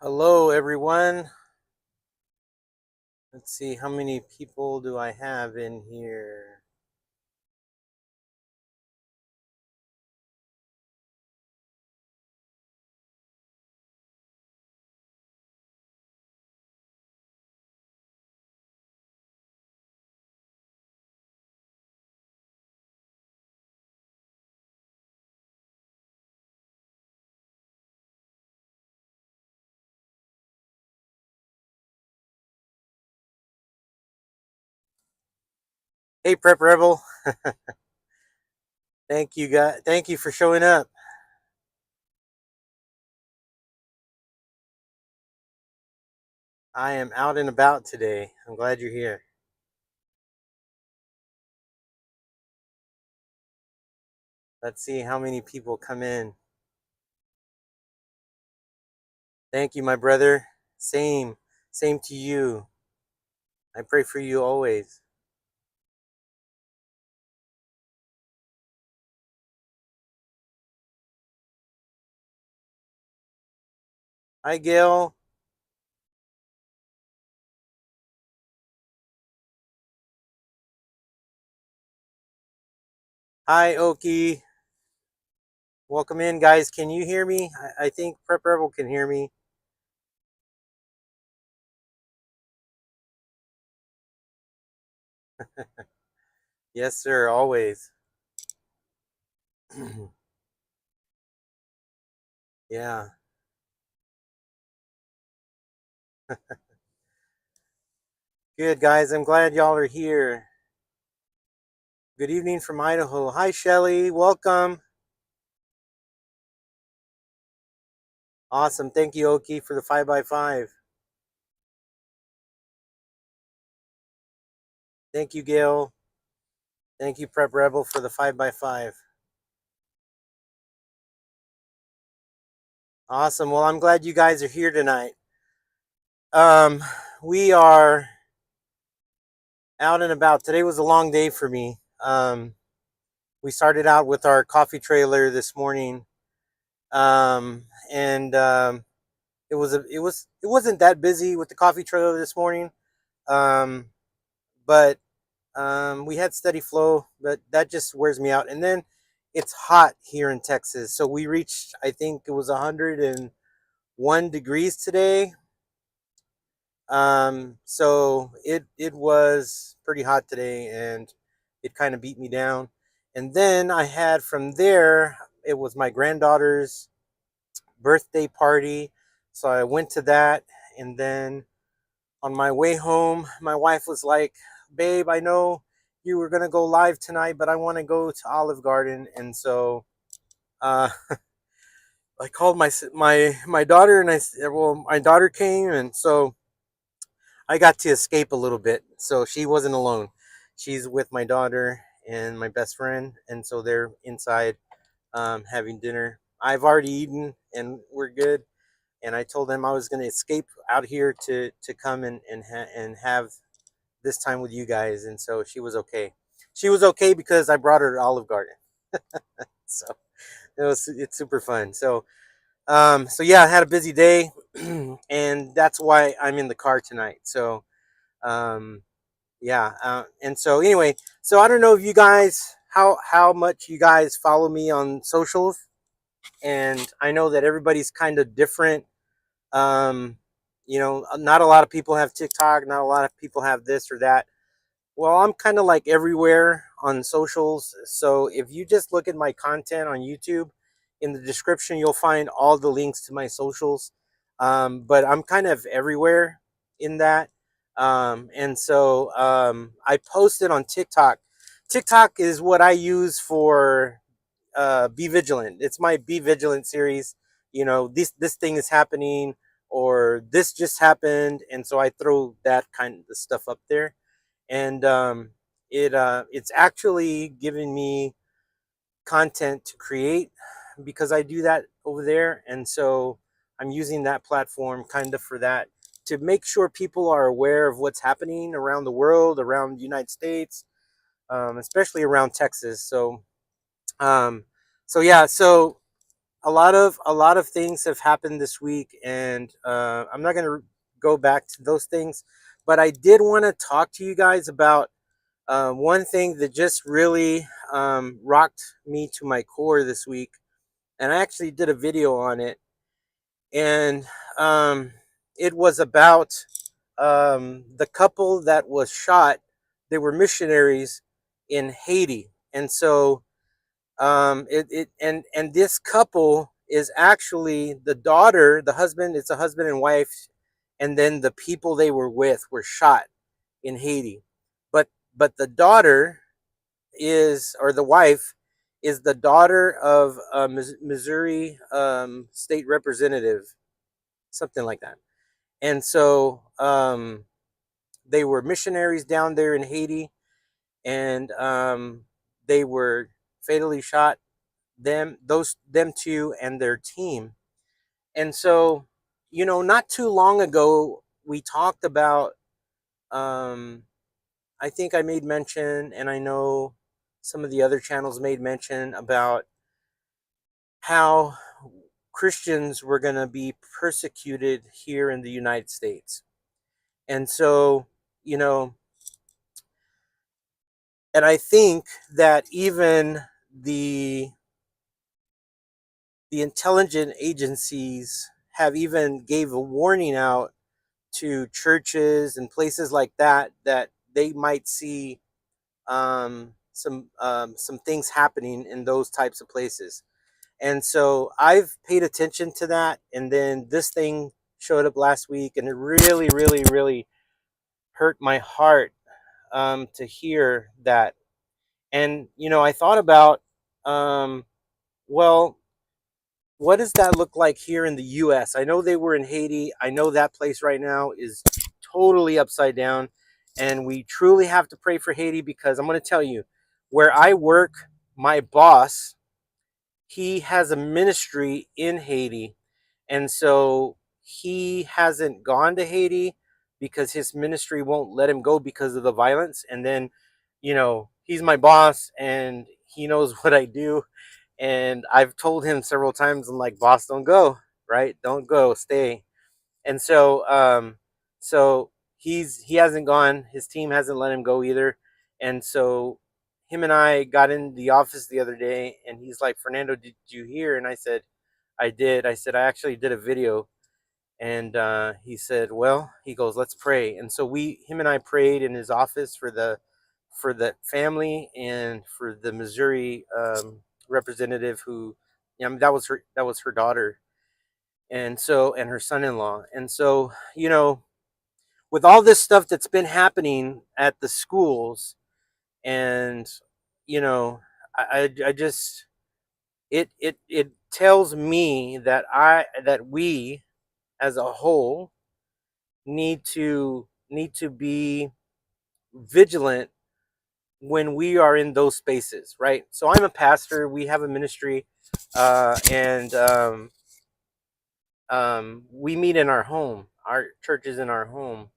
Hello, everyone. Let's see, how many people do I have in here? Hey, Prep Rebel. Thank you, guys. Thank you for showing up. I am out and about today. I'm glad you're here. Let's see how many people come in. Thank you, my brother. Same to you. I pray for you always. Hi, Gail. Hi, Oki. Welcome in, guys. Can you hear me? I think Prep Rebel can hear me. Yes, sir. Always. Yeah. Good, guys. I'm glad y'all are here. Good evening from Idaho. Hi, Shelly. Welcome. Awesome. Thank you, Oki, for the 5x5. Thank you, Gail. Thank you, Prep Rebel, for the 5x5. Awesome. Well, I'm glad you guys are here tonight. Um, we are out and about. Today was a long day for me. We started out with our coffee trailer this morning, and it wasn't that busy with the coffee trailer this morning, um, but we had steady flow, but that just wears me out. And then it's hot here in Texas, so we reached, I think it was 101 degrees today. So it was pretty hot today, and it kind of beat me down. And then I had from there, it was my granddaughter's birthday party, so I went to that. And then on my way home, my wife was like, "Babe, I know you were gonna go live tonight, but I want to go to Olive Garden." And so uh, I called my daughter, and well, my daughter came, and so I got to escape a little bit. So she wasn't alone. She's with my daughter and my best friend, and so they're inside having dinner. I've already eaten, and we're good. And I told them I was going to escape out here to come and have this time with you guys, and so she was okay. She was okay because I brought her to Olive Garden, so it's super fun. So yeah, I had a busy day, and that's why I'm in the car tonight. So um, yeah, and so anyway, so I don't know if you guys how much you guys follow me on socials, and I know that everybody's kind of different. Um, not a lot of people have TikTok, not a lot of people have this or that. Well, I'm kind of like everywhere on socials. So if you just look at my content on YouTube, in the description, you'll find all the links to my socials. But I'm kind of everywhere in that. And so I posted on TikTok. TikTok is what I use for Be Vigilant. It's my Be Vigilant series. This thing is happening, or this just happened. And so I throw that kind of stuff up there, and it's actually giving me content to create because I do that over there. And so I'm using that platform kind of for that, to make sure people are aware of what's happening around the world, around the United States, especially around Texas. Um, so yeah, so a lot of things have happened this week, and I'm not going to go back to those things, but I did want to talk to you guys about one thing that just really rocked me to my core this week, and I actually did a video on it, and um, it was about the couple that was shot. They were missionaries in Haiti, and so and this couple is actually the daughter, the husband. It's a husband and wife, and then the people they were with were shot in Haiti, but the daughter is, or the wife is the daughter of a Missouri state representative, something like that. And so they were missionaries down there in Haiti, and they were fatally shot. Them two and their team. And so, not too long ago, we talked about. Um, I think I made mention, and I know some of the other channels made mention about how Christians were going to be persecuted here in the United States. And so, you know, and I think that even the the intelligent agencies have even gave a warning out to churches and places like that, that they might see some things happening in those types of places. And so I've paid attention to that, and then this thing showed up last week, and it really, really, really hurt my heart to hear that. And I thought about, um, well, what does that look like here in the U.S.? I know they were in Haiti. I know that place right now is totally upside down, and we truly have to pray for Haiti, because I'm going to tell you, where I work, my boss, he has a ministry in Haiti, and so he hasn't gone to Haiti because his ministry won't let him go because of the violence. And then, he's my boss and he knows what I do, and I've told him several times, I'm like, boss, don't go, right? Don't go, stay. And so he hasn't gone. His team hasn't let him go either. And so him and I got in the office the other day, and he's like, Fernando, did you hear? And I said, I did. I said, I actually did a video. And he said, well, he goes, let's pray. And so him and I prayed in his office for the family and for the Missouri representative who, that was her daughter, and her son-in-law. And so, with all this stuff that's been happening at the schools, and you know, I just, it tells me that we as a whole need to be vigilant when we are in those spaces, right? So I'm a pastor. We have a ministry, and we meet in our home. Our church is in our home,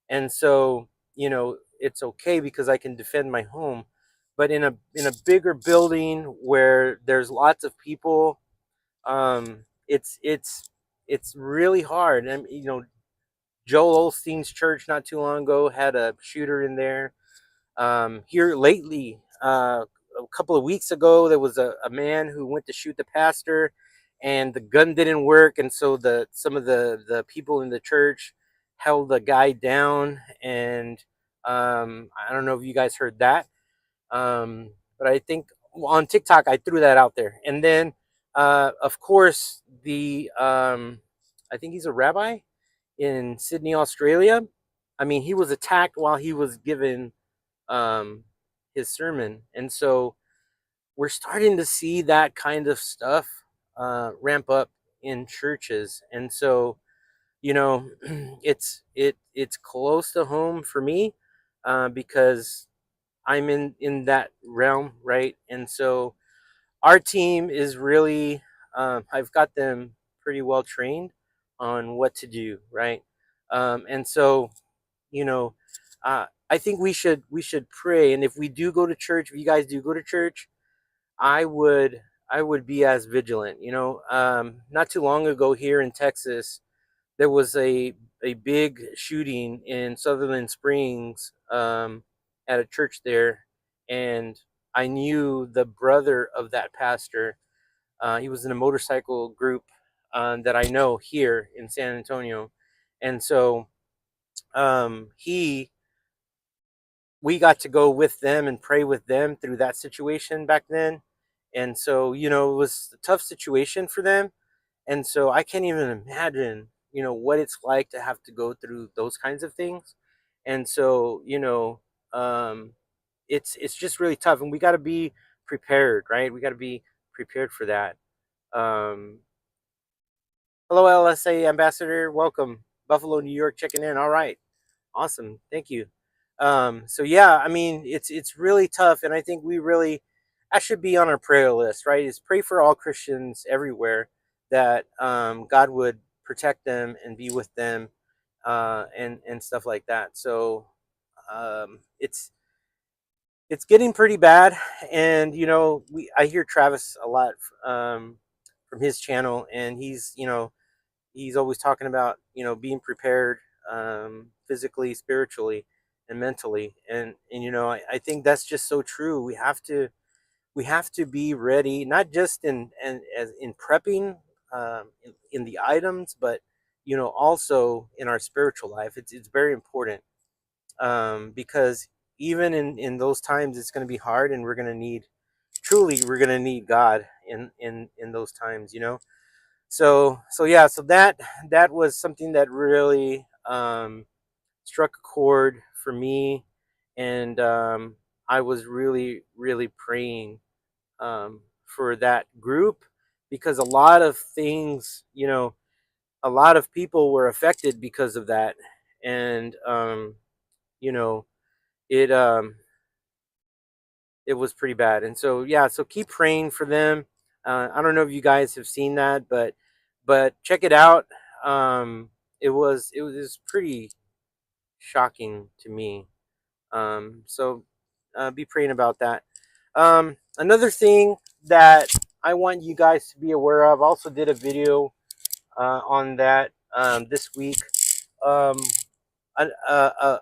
and so it's okay because I can defend my home. But in a bigger building where there's lots of people, it's really hard. And Joel Osteen's church not too long ago had a shooter in there. Here lately, a couple of weeks ago, there was a man who went to shoot the pastor, and the gun didn't work, and so some of the people in the church held the guy down. And I don't know if you guys heard that, but I think on TikTok I threw that out there. And then, of course, I think he's a rabbi in Sydney, Australia. I mean, he was attacked while he was given um, his sermon. And so we're starting to see that kind of stuff ramp up in churches. And so, it's close to home for me, because I'm in that realm, right? And so our team is really, I've got them pretty well trained on what to do, right? And so, you know, I think we should pray. And if we do go to church, if you guys do go to church, I would I would be as vigilant. Not too long ago here in Texas, there was a big shooting in Sutherland Springs, at a church there, and I knew the brother of that pastor. He was in a motorcycle group that I know here in San Antonio, and so he we got to go with them and pray with them through that situation back then. And so, it was a tough situation for them. And so I can't even imagine, what it's like to have to go through those kinds of things. And so, um, it's just really tough, and we got to be prepared, right? We got to be prepared for that. Um, Hello, LSA ambassador. Welcome, Buffalo, New York, checking in. All right. Awesome. Thank you. So yeah, I mean, it's really tough, and I think that should be on our prayer list, right? Is pray for all Christians everywhere that God would protect them and be with them, and stuff like that. So it's getting pretty bad, and I hear Travis a lot from his channel, and he's always talking about being prepared, physically, spiritually, and mentally. And I think that's just so true. We have to be ready, not just in prepping, in the items, but also in our spiritual life. It's very important, because even in those times it's going to be hard, and we're going to need God in those times. So yeah, so that was something that really struck a chord for me, and I was really really praying for that group, because a lot of things, a lot of people were affected because of that. And you know it it was pretty bad. And so yeah, so keep praying for them. I don't know if you guys have seen that, but check it out. It was pretty shocking to me. So be praying about that. Another thing that I want you guys to be aware of, I also did a video on that this week. Um, a, a, a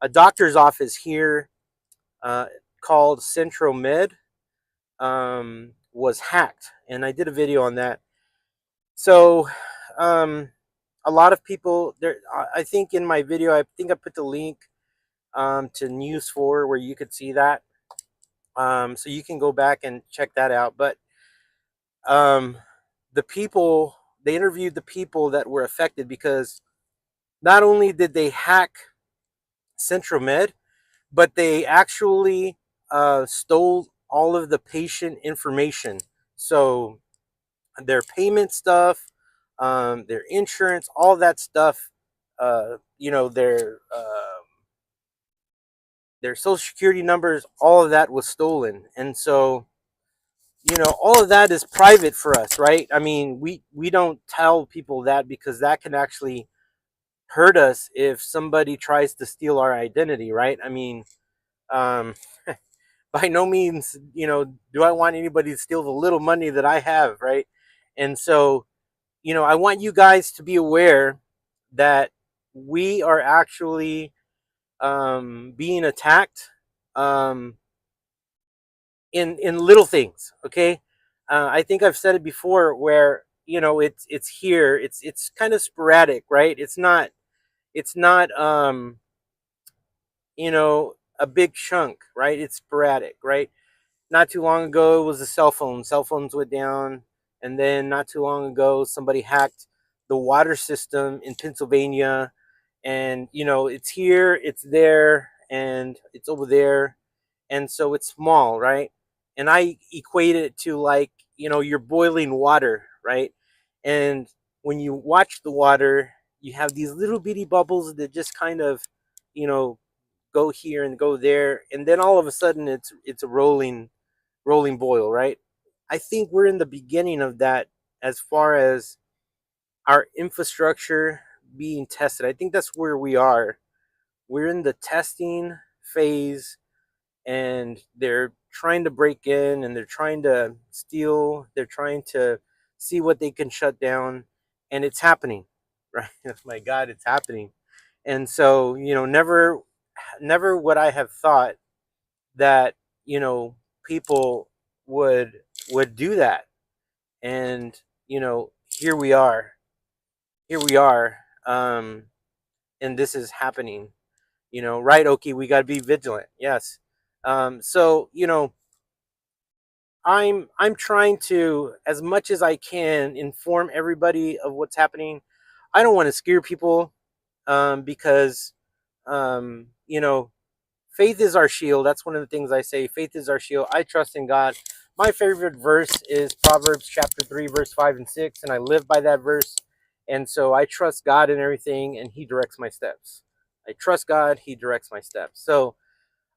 a doctor's office here, uh, called Central Med, was hacked, and I did a video on that. So, um, a lot of people there. I think in my video, I think I put the link to News 4 where you could see that. So you can go back and check that out. But um, the people they interviewed the people that were affected, because not only did they hack Central Med, but they actually stole all of the patient information. So their payment stuff, their insurance, all that stuff, their social security numbers, all of that was stolen. And so all of that is private for us, right? I mean, we don't tell people that, because that can actually hurt us if somebody tries to steal our identity, right? I mean, um, by no means, do I want anybody to steal the little money that I have, right? And so, I want you guys to be aware that we are actually being attacked, um, in little things. Okay, I think I've said it before, where it's here. It's kind of sporadic, right? It's not a big chunk, right? It's sporadic, right? Not too long ago, it was the cell phone. Cell phones went down, and then not too long ago, somebody hacked the water system in Pennsylvania, and it's here, it's there, and it's over there, and so it's small, right? And I equate it to, like, you're boiling water, right? And when you watch the water, you have these little bitty bubbles that just kind of, you know, go here and go there, and then all of a sudden it's a rolling boil, right? I think we're in the beginning of that, as far as our infrastructure being tested. I think that's where we are. We're in the testing phase, and they're trying to break in, and they're trying to steal, they're trying to see what they can shut down, and it's happening, right? My God, it's happening. And so, never would I have thought that, people would would do that. And, here we are. Here we are. And this is happening. Right, Oki, we got to be vigilant. Yes. So, I'm trying to, as much as I can, inform everybody of what's happening. I don't want to scare people, because, faith is our shield. That's one of the things I say. Faith is our shield. I trust in God. My favorite verse is Proverbs chapter 3, verse 5 and 6, and I live by that verse. And so I trust God in everything, and He directs my steps. I trust God, He directs my steps. So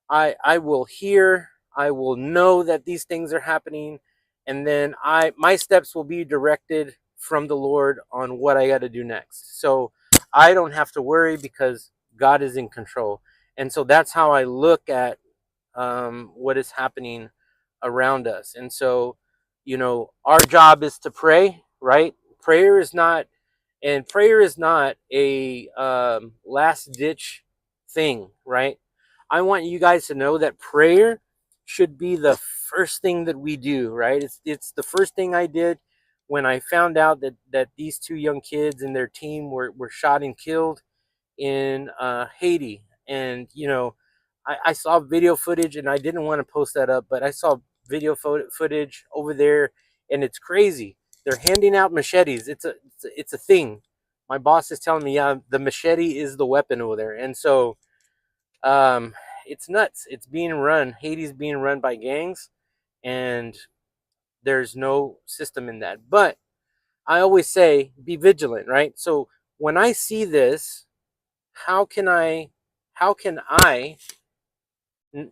I will hear, I will know that these things are happening, and then my steps will be directed from the Lord on what I got to do next. So I don't have to worry because God is in control. And so that's how I look at, what is happening around us. And so, our job is to pray, right? Prayer is not, and prayer is not a, last ditch thing, right? I want you guys to know that prayer should be the first thing that we do, right? It's the first thing I did when I found out that these two young kids and their team were shot and killed in, Haiti. And, I saw video footage, and I didn't want to post that up, but I saw video footage over there, and it's crazy. They're handing out machetes. It's a thing. My boss is telling me, yeah, the machete is the weapon over there. And so, um, it's nuts. It's being run. Haiti's being run by gangs, and there's no system in that. But I always say, be vigilant, right? So when I see this, how can I, how can I,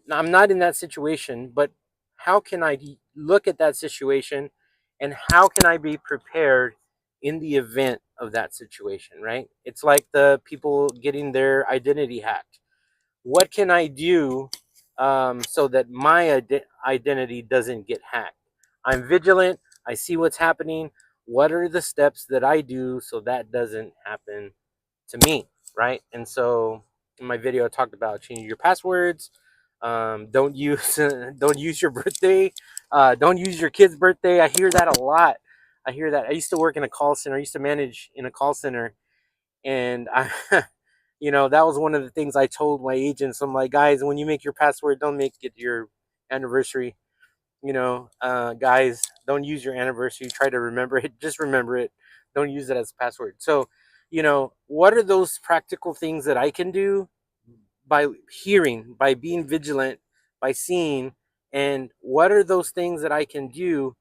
I'm not in that situation, but how can I look at that situation, and how can I be prepared in the event of that situation, right? It's like the people getting their identity hacked. What can I do, so that my identity doesn't get hacked? I'm vigilant. I see what's happening. What are the steps that I do so that doesn't happen to me, right? And so in my video, I talked about changing your passwords. Don't use don't use your birthday. Don't use your kid's birthday. I hear that a lot. I hear that. I used to work in a call center. I used to manage in a call center, and I, that was one of the things I told my agents. I'm like, guys, when you make your password, don't make it your anniversary. Guys, don't use your anniversary. Try to remember it. Just remember it. Don't use it as a password. So, what are those practical things that I can do by hearing, by being vigilant, by seeing, and what are those things that I can do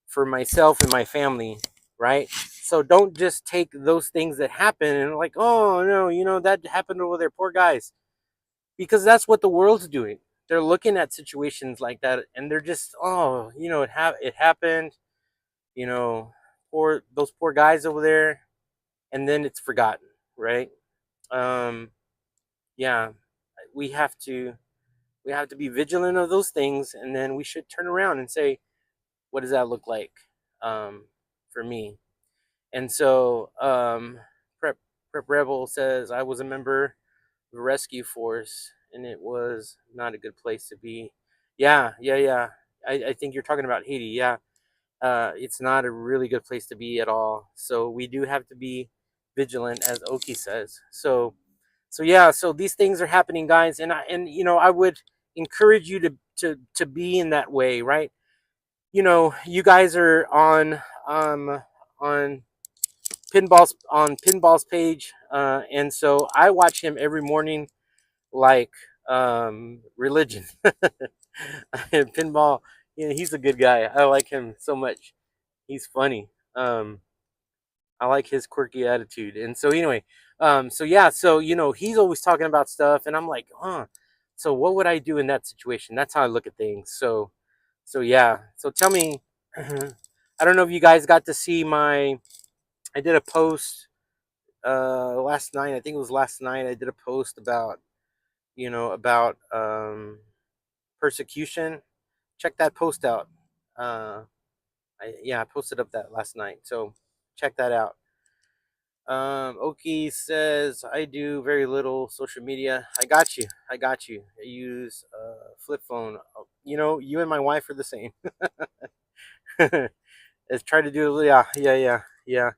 for myself and my family, right? So don't just take those things that happen and like, oh no, that happened over there, poor guys, because that's what the world's doing. They're looking at situations like that, and they're just, oh, it happened, you know, poor those poor guys over there, and then it's forgotten, right? Um, yeah, we have to we have to be vigilant of those things, and then we should turn around and say, what does that look like, for me? And so, Prep Rebel says, I was a member of the rescue force, and it was not a good place to be. Yeah, yeah, yeah. I think you're talking about Haiti. Yeah, it's not a really good place to be at all. So we do have to be vigilant, as Oki says. So yeah. So these things are happening, guys, and I would encourage you to be in that way, right? You guys are on Pinball's page, and so I watch him every morning like, religion. Pinball, he's a good guy. I like him so much. He's funny. I like his quirky attitude. And so anyway, so yeah, so he's always talking about stuff, and I'm like, huh. So what would I do in that situation? That's how I look at things. So yeah. So tell me, I don't know if you guys got to see I did a post, last night. I think it was last night. I did a post about, about persecution. check that post out. I posted up that last night, so check that out. Oki says, I do very little social media. I got you. I got you. I use flip phone. You know, you and my wife are the same. Let's try to do, yeah, yeah, yeah, yeah.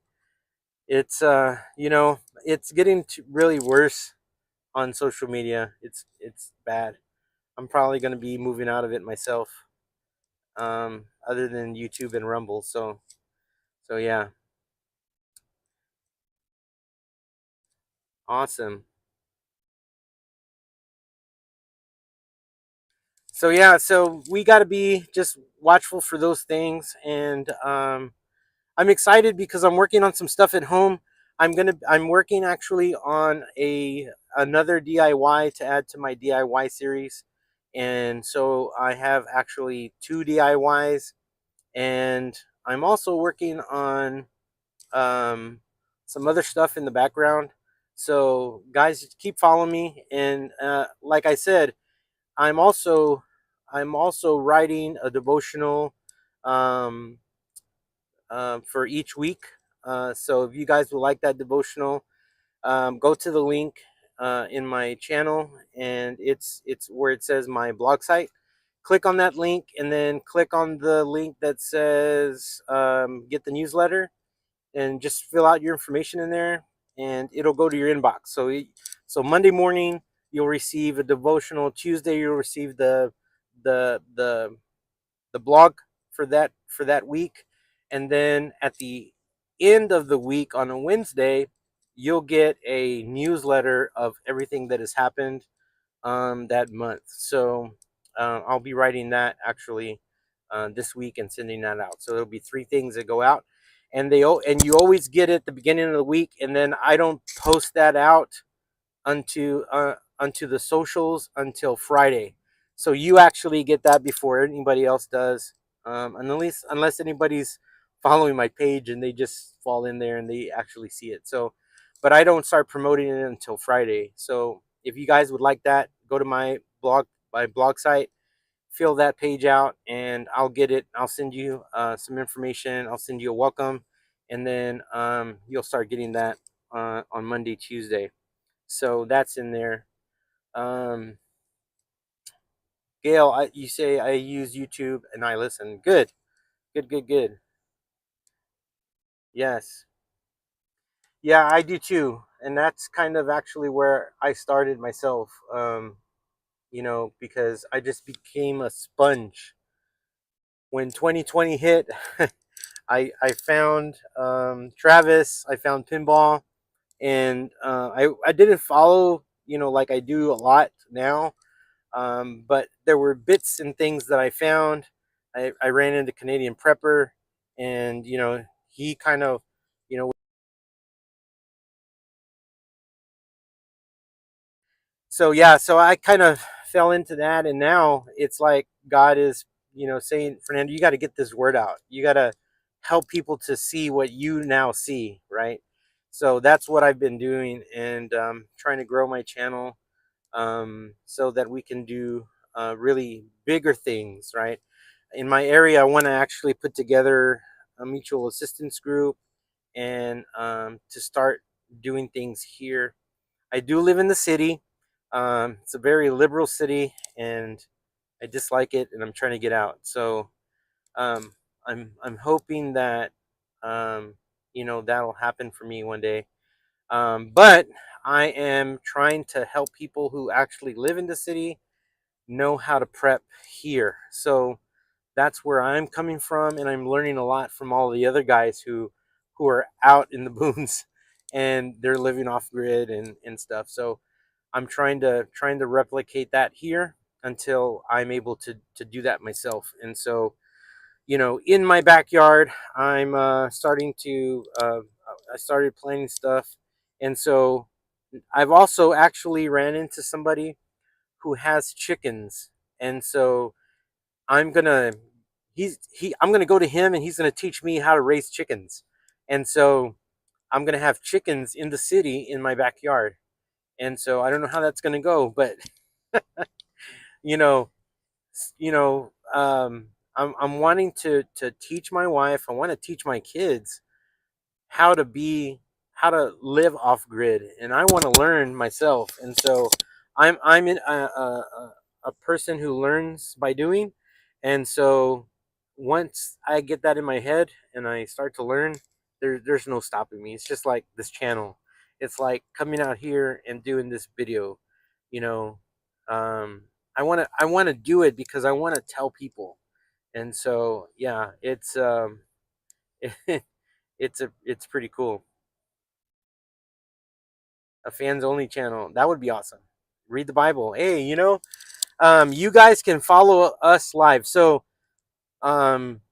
It's, it's getting really worse on social media. It's bad. I'm probably going to be moving out of it myself, other than YouTube and Rumble. So yeah, awesome. So yeah, so we got to be just watchful for those things, and I'm excited because I'm working on some stuff at home. I'm working actually on another DIY to add to my DIY series, and so I have actually two DIYs, and I'm also working on um, some other stuff in the background. So guys, keep following me, and like I said, I'm also I'm also writing a devotional um, for each week. So if you guys would like that devotional, go to the link in my channel, and it's where it says my blog site. Click on that link, and then click on the link that says get the newsletter, and just fill out your information in there, and it'll go to your inbox. So Monday morning you'll receive a devotional. Tuesday you'll receive the the the blog for that week, and then at the end of the week on a Wednesday you'll get a newsletter of everything that has happened that month. So I'll be writing that actually this week and sending that out. So there'll be three things that go out, and and you always get it at the beginning of the week, and then I don't post that out onto the socials until Friday. So you actually get that before anybody else does, unless anybody's following my page and they just fall in there and they actually see it. So, but I don't start promoting it until Friday. So if you guys would like that, go to my blog site, fill that page out, and I'll get it. I'll send you some information. I'll send you a welcome, and then you'll start getting that on Monday, Tuesday. So that's in there. Um, Gail, you say I use YouTube and I listen. Good, good, good, good. Yes, yeah, I do too, and that's kind of actually where I started myself. Because I just became a sponge when 2020 hit. I found Travis. I found pinball, and I didn't follow like I do a lot now. But there were bits and things that I found. I ran into Canadian Prepper, and he kind of, you know, so yeah, so I kind of fell into that, and now it's like God is, saying, Fernando, you got to get this word out. You got to help people to see what you now see, right? So that's what I've been doing, and trying to grow my channel so that we can do really bigger things, right? In my area, I want to actually put together a mutual assistance group, and to start doing things here. I do live in the city. It's a very liberal city, and I dislike it, and I'm trying to get out. So um, I'm hoping that that'll happen for me one day. But I am trying to help people who actually live in the city know how to prep here. So that's where I'm coming from, and I'm learning a lot from all the other guys who are out in the boons, and they're living off grid and stuff. So I'm trying to replicate that here until I'm able to do that myself. And so in my backyard, I'm starting to I started planting stuff, and so I've also actually ran into somebody who has chickens, and so I'm gonna I'm gonna go to him, and he's gonna teach me how to raise chickens. And so I'm gonna have chickens in the city in my backyard. And so I don't know how that's gonna go, but you know, I'm wanting to teach my wife. I want to teach my kids how to be how to live off grid, and I want to learn myself. And so I'm a person who learns by doing. And so once I get that in my head and I start to learn, there's no stopping me. It's just like this channel. It's like coming out here and doing this video, you know. um I want to do it because I want to tell people. And so yeah, it's pretty cool. A fans only channel. That would be awesome. Read the Bible. Hey, you guys can follow us live. Um,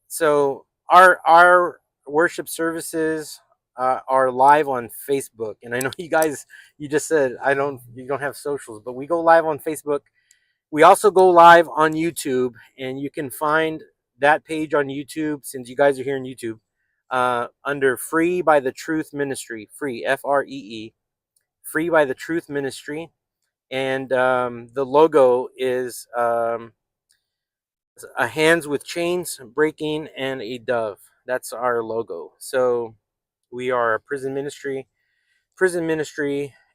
so our worship services are live on Facebook, and I know you guys. You just said you don't have socials, but we go live on Facebook. We also go live on YouTube, and you can find that page on YouTube since you guys are here on YouTube under Free by the Truth Ministry. Free, FREE. Free by the Truth Ministry. And the logo is a hands with chains breaking and a dove. That's our logo. So we are a prison ministry,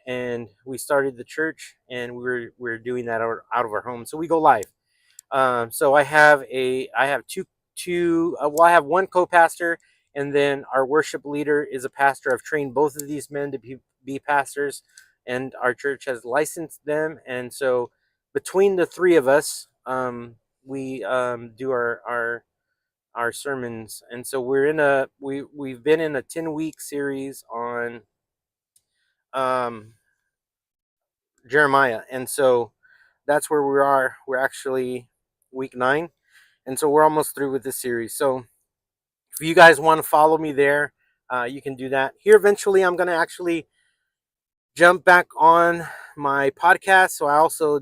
and we started the church, and we're doing that out of our home. So we go live. So I have I have one co-pastor, and then our worship leader is a pastor. I've trained both of these men to be pastors, and our church has licensed them. And so between the three of us, we do our sermons. And so we've been in a 10-week series on um, Jeremiah. And so that's where we are. We're actually week 9. And so we're almost through with this series. So if you guys want to follow me there, you can do that. Here, eventually, I'm going to actually jump back on my podcast. So I also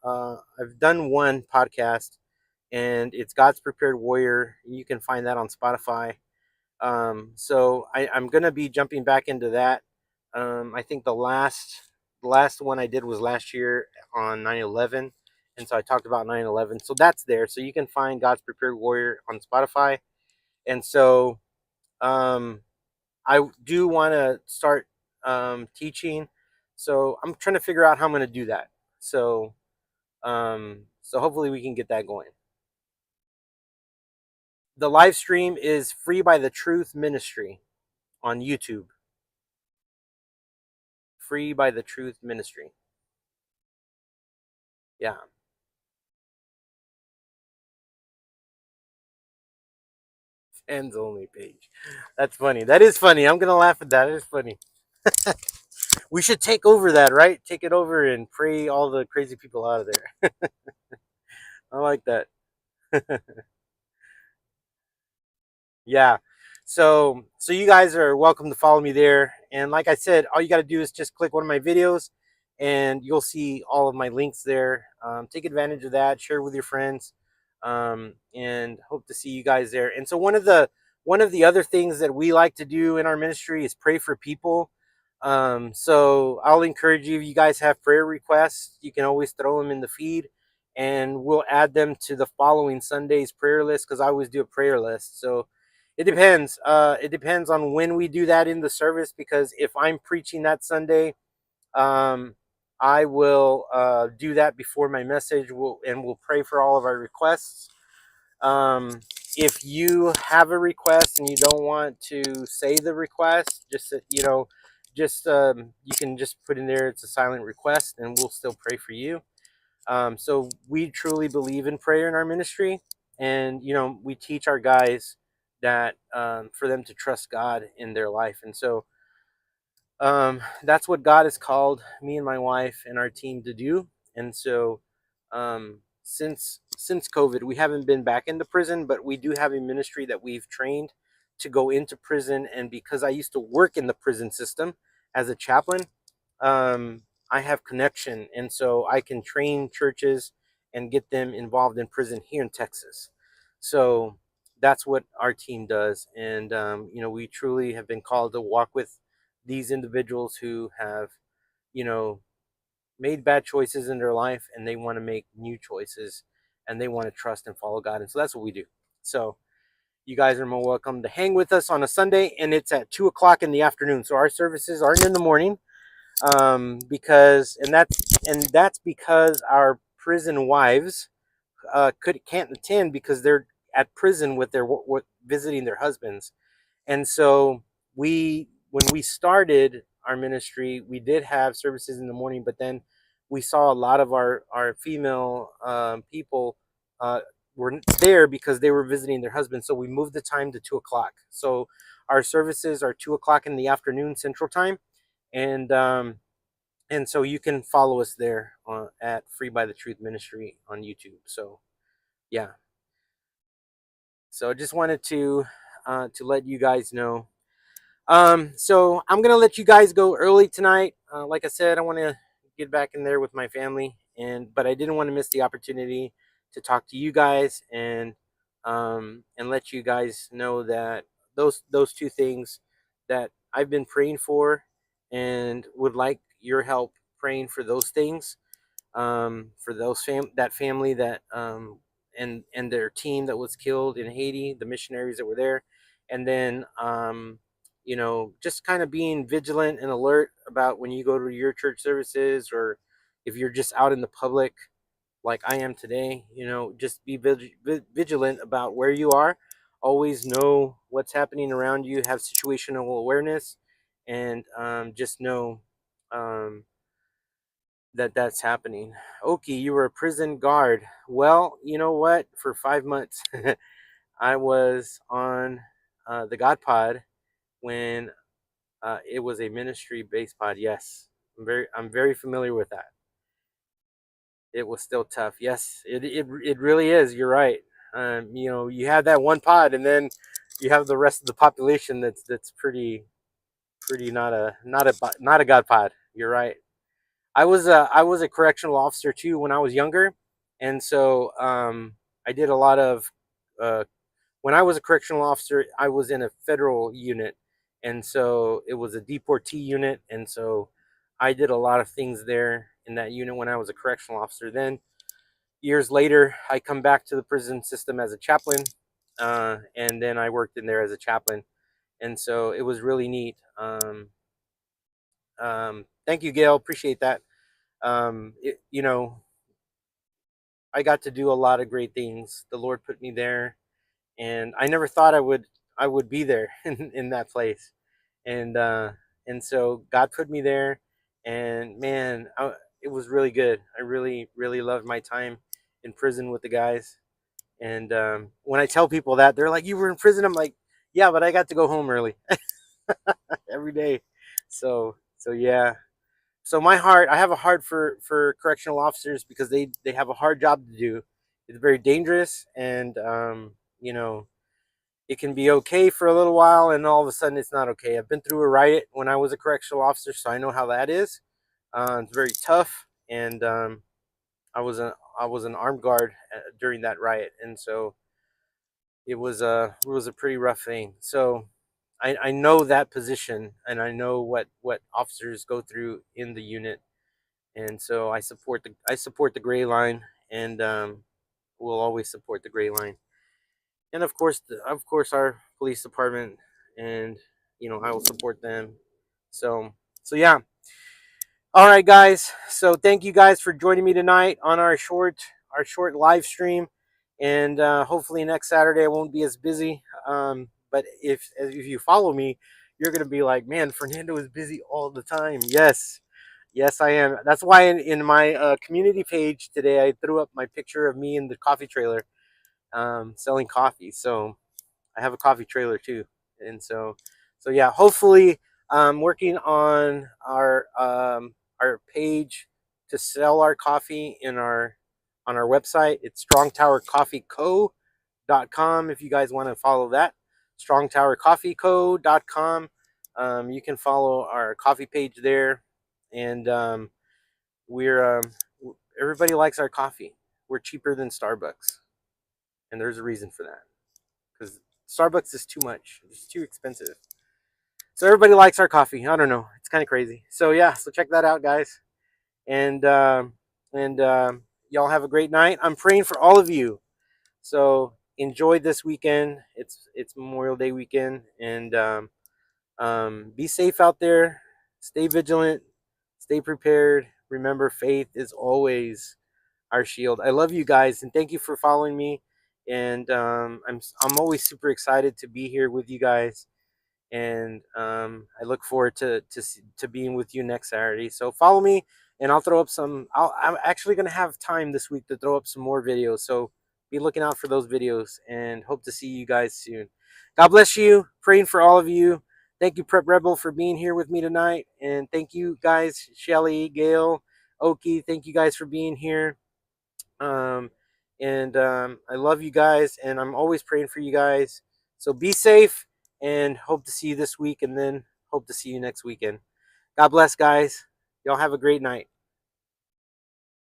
I've done one podcast, and it's God's Prepared Warrior. You can find that on Spotify. So I'm going to be jumping back into that. I think the last one I did was last year on 9/11. And so I talked about 9/11. So that's there. So you can find God's Prepared Warrior on Spotify. And so um, I do want to start teaching. So I'm trying to figure out how I'm going to do that. So hopefully we can get that going. The live stream is Free by the Truth Ministry on YouTube. Free by the Truth Ministry. Yeah. Fans only page. That's funny. That is funny. I'm going to laugh at that. It is funny. We should take over that, right? Take it over and pray all the crazy people out of there. I like that. Yeah. So you guys are welcome to follow me there. And like I said, all you got to do is just click one of my videos, and you'll see all of my links there. Take advantage of that. Share with your friends, and hope to see you guys there. And so one of the other things that we like to do in our ministry is pray for people. So I'll encourage you. If you guys have prayer requests, you can always throw them in the feed, and we'll add them to the following Sunday's prayer list, because I always do a prayer list. So it depends. It depends on when we do that in the service, because if I'm preaching that Sunday, um, I will do that before my message, and we'll pray for all of our requests. Um, if you have a request and you don't want to say the request, you can just put in there it's a silent request, and we'll still pray for you. So we truly believe in prayer in our ministry, and we teach our guys that for them to trust God in their life. And so that's what God has called me and my wife and our team to do. And so since COVID, we haven't been back into prison, but we do have a ministry that we've trained to go into prison. And because I used to work in the prison system as a chaplain, um, I have connection, and so I can train churches and get them involved in prison here in Texas. So that's what our team does, and we truly have been called to walk with these individuals who have, you know, made bad choices in their life, and they want to make new choices. and they want to trust and follow God. And so that's what we do. So you guys are more welcome to hang with us on a Sunday, and it's at 2 o'clock in the afternoon. So our services aren't in the morning, because that's because our prison wives can't attend because they're at prison with their visiting their husbands. And so when we started our ministry, we did have services in the morning, but then we saw a lot of our female people uh, were there because they were visiting their husbands. So we moved the time to 2 o'clock. So our services are 2 o'clock in the afternoon Central Time, and so you can follow us there at Free by the Truth Ministry on YouTube. So yeah, so I just wanted to let you guys know. So I'm gonna let you guys go early tonight. Like I said, I want to get back in there with my family, but I didn't want to miss the opportunity to talk to you guys and let you guys know that those two things that I've been praying for and would like your help praying for those things, for that family that and their team that was killed in Haiti, the missionaries that were there, and then just kind of being vigilant and alert about when you go to your church services, or if you're just out in the public like I am today. Just be vigilant about where you are. Always know what's happening around you. Have situational awareness, and just know. That's happening. Okay, you were a prison guard. Well, you know what? For 5 months, I was on the God Pod when it was a ministry-based pod. Yes, I'm very familiar with that. It was still tough. Yes, it really is. You're right. You have that one pod, and then you have the rest of the population that's pretty not a God Pod. You're right. I was a correctional officer too when I was younger, and so I did a lot of uh, when I was a correctional officer. I was in a federal unit, and so it was a deportee unit, and so I did a lot of things there in that unit when I was a correctional officer. Then years later, I come back to the prison system as a chaplain, and then I worked in there as a chaplain, and so it was really neat. Thank you, Gail. Appreciate that. It, you know, I got to do a lot of great things. The Lord put me there, and I never thought I would be there in that place, and so God put me there, and man, it was really good. I really really loved my time in prison with the guys, and when I tell people that, they're like, "You were in prison?" I'm like, "Yeah, but I got to go home early every day." So yeah, so I have a heart for correctional officers because they have a hard job to do. It's very dangerous, and you know it can be okay for a little while, and all of a sudden it's not okay. I've been through a riot when I was a correctional officer, so I know how that is. It's very tough, and I was an armed guard during that riot, and so it was a pretty rough thing. So I know that position, and I know what officers go through in the unit, and so I support the gray line, and will always support the gray line, and of course our police department, and I will support them. So yeah. All right, guys. So thank you guys for joining me tonight on our short live stream, and hopefully next Saturday I won't be as busy. But if you follow me, you're gonna be like, man, Fernando is busy all the time. Yes, yes, I am. That's why in my community page today, I threw up my picture of me in the coffee trailer, selling coffee. So I have a coffee trailer too, and so yeah. Hopefully, I'm working on our page to sell our coffee on our website. It's strongtowercoffeeco.com. If you guys want to follow that, strongtowercoffeeco.com. You can follow our coffee page there, and we're everybody likes our coffee. We're cheaper than Starbucks, and there's a reason for that, because Starbucks is too much. It's too expensive. So everybody likes our coffee. I don't know. It's kind of crazy. So yeah. So check that out, guys. And y'all have a great night. I'm praying for all of you. So enjoy this weekend. It's Memorial Day weekend, and be safe out there. Stay vigilant. Stay prepared. Remember, faith is always our shield. I love you guys, and thank you for following me. And I'm always super excited to be here with you guys, and I look forward to being with you next Saturday. So follow me, and I'll throw up some. I'm actually gonna have time this week to throw up some more videos. So be looking out for those videos, and hope to see you guys soon. God bless you. Praying for all of you. Thank you, Prep Rebel, for being here with me tonight, and thank you guys, Shelly, Gail, Oki. Thank you guys for being here. Um, and I love you guys, and I'm always praying for you guys. So be safe, and hope to see you this week, and then hope to see you next weekend. God bless, guys. Y'all have a great night.